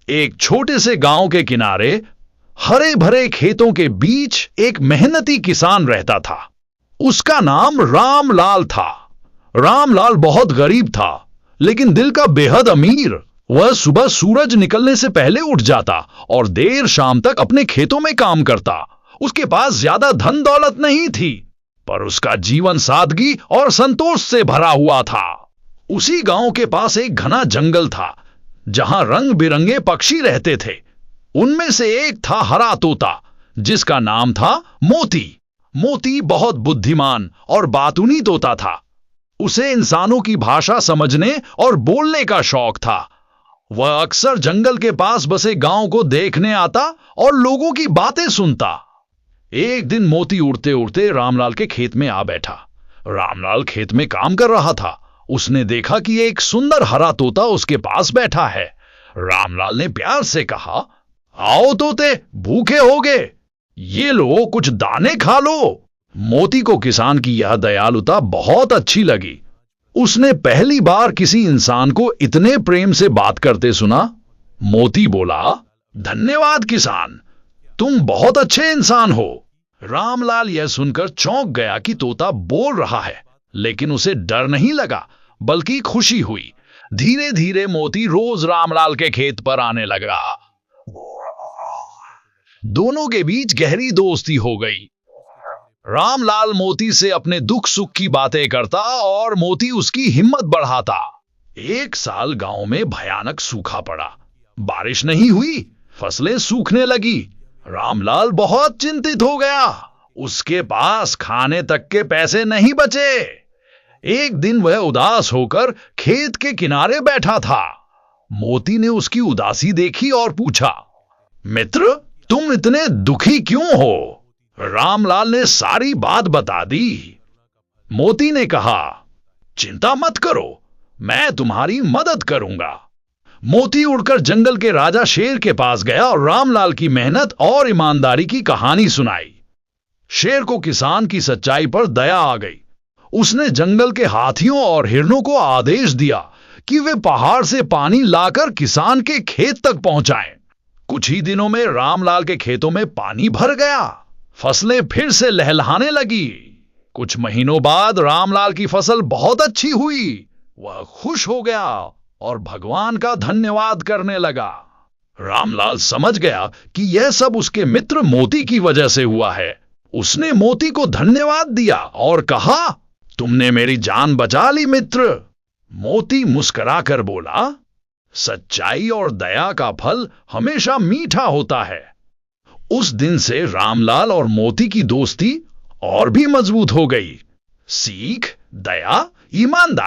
एक छोटे से गांव के किनारे हरे भरे खेतों के बीच एक मेहनती किसान रहता था। उसका नाम रामलाल था। रामलाल बहुत गरीब था, लेकिन दिल का बेहद अमीर। वह सुबह सूरज निकलने से पहले उठ जाता और देर शाम तक अपने खेतों में काम करता। उसके पास ज्यादा धन दौलत नहीं थी, पर उसका जीवन सादगी और संतोष से भरा हुआ था। उसी गांव के पास एक घना जंगल था, जहां रंग बिरंगे पक्षी रहते थे। उनमें से एक था हरा तोता, जिसका नाम था मोती। मोती बहुत बुद्धिमान और बातूनी तोता था। उसे इंसानों की भाषा समझने और बोलने का शौक था। वह अक्सर जंगल के पास बसे गांव को देखने आता और लोगों की बातें सुनता। एक दिन मोती उड़ते उड़ते रामलाल के खेत में आ बैठा। रामलाल खेत में काम कर रहा था। उसने देखा कि एक सुंदर हरा तोता उसके पास बैठा है। रामलाल ने प्यार से कहा, आओ तोते, भूखे होगे, ये लो कुछ दाने खा लो। मोती को किसान की यह दयालुता बहुत अच्छी लगी। उसने पहली बार किसी इंसान को इतने प्रेम से बात करते सुना। मोती बोला, धन्यवाद किसान, तुम बहुत अच्छे इंसान हो। रामलाल यह सुनकर चौंक गया कि तोता बोल रहा है, लेकिन उसे डर नहीं लगा, बल्कि खुशी हुई। धीरे धीरे मोती रोज रामलाल के खेत पर आने लगा। दोनों के बीच गहरी दोस्ती हो गई। रामलाल मोती से अपने दुख सुख की बातें करता और मोती उसकी हिम्मत बढ़ाता। एक साल गांव में भयानक सूखा पड़ा। बारिश नहीं हुई, फसलें सूखने लगी। रामलाल बहुत चिंतित हो गया। उसके पास खाने तक के पैसे नहीं बचे। एक दिन वह उदास होकर खेत के किनारे बैठा था। मोती ने उसकी उदासी देखी और पूछा, मित्र, तुम इतने दुखी क्यों हो? रामलाल ने सारी बात बता दी। मोती ने कहा, चिंता मत करो, मैं तुम्हारी मदद करूंगा। मोती उड़कर जंगल के राजा शेर के पास गया और रामलाल की मेहनत और ईमानदारी की कहानी सुनाई। शेर को किसान की सच्चाई पर दया आ गई। उसने जंगल के हाथियों और हिरणों को आदेश दिया कि वे पहाड़ से पानी लाकर किसान के खेत तक पहुंचाएं। कुछ ही दिनों में रामलाल के खेतों में पानी भर गया। फसलें फिर से लहलहाने लगी। कुछ महीनों बाद रामलाल की फसल बहुत अच्छी हुई। वह खुश हो गया और भगवान का धन्यवाद करने लगा। रामलाल समझ गया कि यह सब उसके मित्र मोती की वजह से हुआ है। उसने मोती को धन्यवाद दिया और कहा, तुमने मेरी जान बचा ली मित्र। मोती मुस्कुराकर बोला, सच्चाई और दया का फल हमेशा मीठा होता है। उस दिन से रामलाल और मोती की दोस्ती और भी मजबूत हो गई। सीख, दया, ईमानदारी